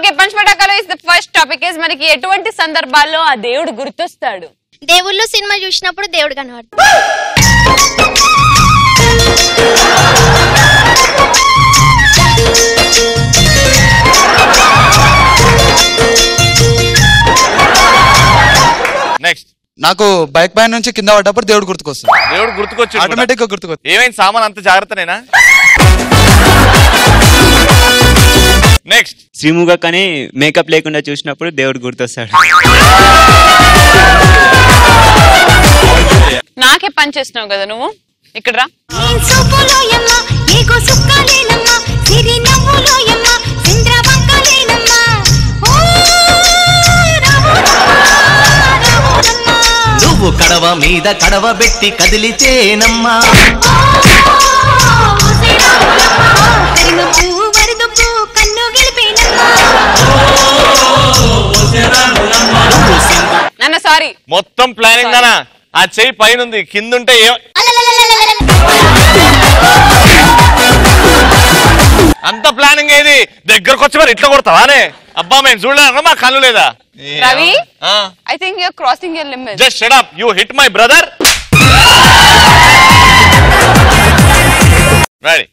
Okay పంచపటాకాలు is the first topic is మనకి ఎటువంటి సందర్భాల్లో ఆ దేవుడు గుర్తొస్తాడు? దేవుళ్ళు సినిమా చూసినప్పుడు దేవుడు కనబడతాడు. నెక్స్ట్ నాకు బైక్ పైన నుంచి కింద పడ్డప్పుడు దేవుడు గుర్తుకొస్తాడు. దేవుడు గుర్తుకొచ్చి ఆటోమేటిక్ గా గుర్తుకొస్తాడు. ఏమైంది సామాన్ అంత జాగ్రత్తనేనా? నెక్స్ట్ శ్రీముఖ కానీ మేకప్ లేకుండా చూసినప్పుడు దేవుడు గుర్తొస్తాడు. నాకే పని చేస్తున్నావు కదా నువ్వు, ఇక్కడ రా. నువ్వు కడవ మీద కడవ పెట్టి కదిలితేనమ్మా, నాన్న సారీ. మొత్తం ప్లానింగ్ నానా. ఆ చెయ్యి పైన ఉంది, కింద ఉంటే అంత ప్లానింగ్ ఏది? దగ్గరకు వచ్చి మరి ఇట్లా కొడతావానే? అబ్బా మేము చూడలేదా, మా కళ్ళు లేదా? Ravi, I think you are crossing your limit. Just shut up, you hit my brother. Ready.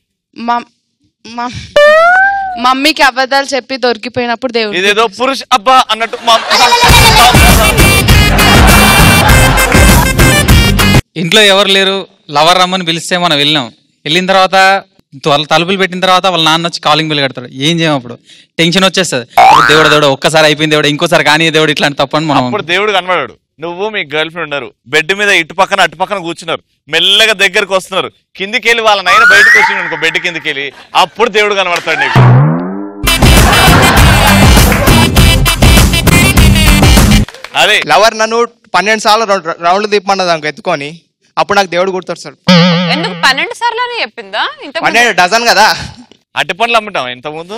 మమ్మీకి అబద్ధాలు చెప్పి దొరికిపోయినప్పుడు దేవుడు. ఇదేదో పురుష అబ్బా అన్నట్టు. ఇంట్లో ఎవరు లేరు, లవర్ రమ్మని పిలిస్తే మనం వెళ్ళినాం. వెళ్ళిన తర్వాత తలుపులు పెట్టిన తర్వాత వాళ్ళ నాన్న వచ్చి కాలింగ్ బిల్ కడతాడు. ఏం చేయం? అప్పుడు టెన్షన్ వచ్చేస్తుంది. దేవుడు దేవుడు ఒక్కసారి అయిపోయింది దేవుడు, ఇంకోసారి కానీ దేవుడు ఇట్లాంటి తప్పని మనం. అప్పుడు దేవుడు కనబడాడు. నువ్వు మీ గర్ల్ ఫ్రెండ్ ఉన్నారు, బెడ్ మీద ఇటు పక్కన అటు పక్కన కూర్చున్నారు, మెల్లగా దగ్గరకు వస్తున్నారు. కిందికి వెళ్ళి వాళ్ళ నాయన బయటకు వచ్చింది అనుకో, బెడ్ కిందికి వెళ్ళి, అప్పుడు దేవుడు కనబడతాడు నీకు. అదే లవర్ నన్ను 12 సార్లు రౌండ్లు తిప్పమన్నది అనుకో ఎత్తుకొని, అప్పుడు నాకు దేవుడు గుర్తొస్తాడు. ఎందుకు 12 సార్లు అని చెప్పిందా? 12 డజన్ కదా. అట్టి పండ్లు అమ్ముతాం ఇంత ముందు.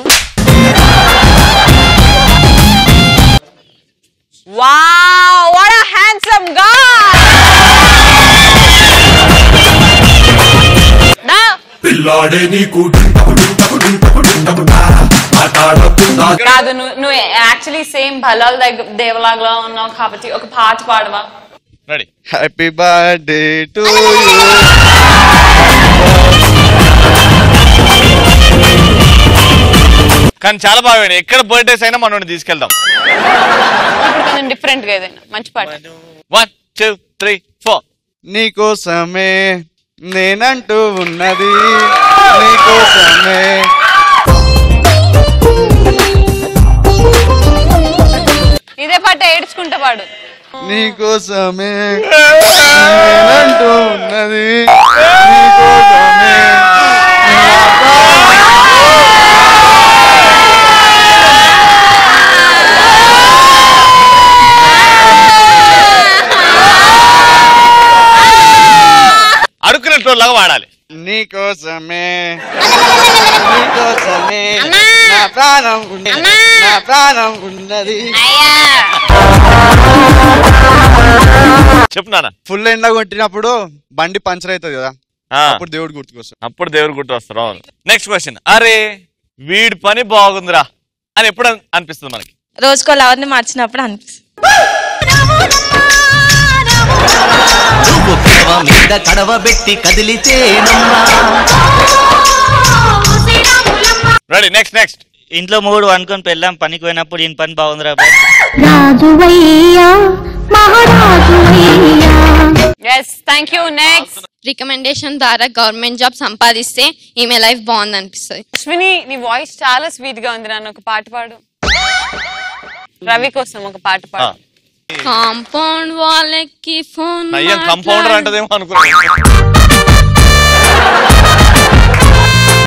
Wow, what a handsome guy! Na pillade నీకు కాదు, నువ్వు యాక్చువల్లీ సేమ్ భలాల్ దేవలాగా ఉన్నావు కాబట్టి ఒక పాట పాడవా? రెడీ. హ్యాపీ బర్త్డే టు కానీ చాలా బాగా. ఎక్కడ బర్త్డేస్ అయినా మనం తీసుకెళ్దాం. ఇప్పుడు కొంచెం డిఫరెంట్ గా ఏదైనా మంచి పాట. 1 2 3 4. నీకోసమే నేనంటూ ఉన్నది, నీకోసమే. ఇదే పాట ఏడ్చుకుంటా పాడు. నీకోసమే నేనంటూ ఉన్నది, నీకోసమే. అడుక్కునేటోళ్ళగా వాడాలి. నీకోసమే నీకోసమే నా ప్రాణం నా ప్రాణం ఉన్నది. చెప్పు నాన్న. ఫుల్ ఎండ కొట్టినప్పుడు బండి పంచర్ అవుతుంది కదా, అప్పుడు దేవుడు గుర్తుకొస్తాడు. అప్పుడు దేవుడు గుర్తు వస్తారు. అవును. Next question. అరే వీడి పని బాగుందిరా అని ఎప్పుడు అనిపిస్తుంది మనకి? రోజుకో లవర్ని మార్చినప్పుడు అనిపిస్తుంది. నువ్వు కడవ మీద కడవ పెట్టి కదిలితేనమ్మా. రెడీ. Next next. ఇంట్లో మూడు అనుకుని పెళ్ళాం, పనికి పోయినప్పుడు ఈయన పని బాగుందిరా. yes thank you. next. Recommendation ద్వారా గవర్నమెంట్ జాబ్ సంపాదిస్తే ఈమె లైఫ్ బాగుంది అనిపిస్తుంది. అశ్విని, నీ వాయిస్ చాలా స్వీట్ గా ఉంది. నన్ను ఒక పాట పాడు. రవి కోసం ఒక పాట పాడు. కాంపౌండ్ వాళ్ళకి ఫోన్ కంపౌండర్ అంటదేమో అనుకున్నాను.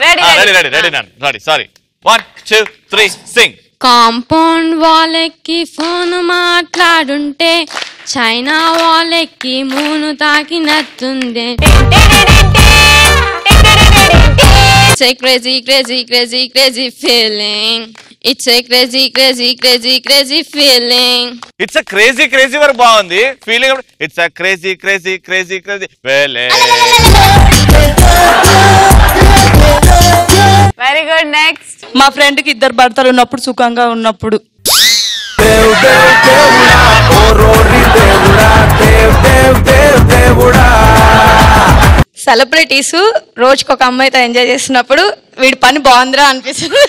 రెడీ. సారీ. 1 2 3 సింగ్. కాంపౌండ్ వాళ్ళకి ఫోన్ మాట్లాడుంటే చైనా వాళ్ళకి మూను తాకినట్టుంది. It's a crazy, crazy, crazy, crazy feeling. It's a crazy, crazy, crazy, crazy feeling. It's a crazy, crazy వరకు బాగుంది. Feeling it's a crazy, crazy, crazy, crazy feeling. Very good. Next. మా friend కి 2 భర్తలు ఉన్నప్పుడు సుఖంగా ఉన్నప్పుడు. Celebrities రోజుకొక అమ్మాయితో ఎంజాయ్ చేసినప్పుడు వీడి పని బాగుందిరా అనిపిస్తుంది.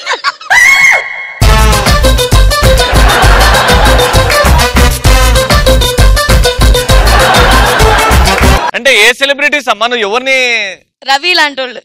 అంటే ఏ సెలబ్రిటీస్ అమ్మా నువ్వు ఎవరిని? రవి లాంటి వాళ్ళు.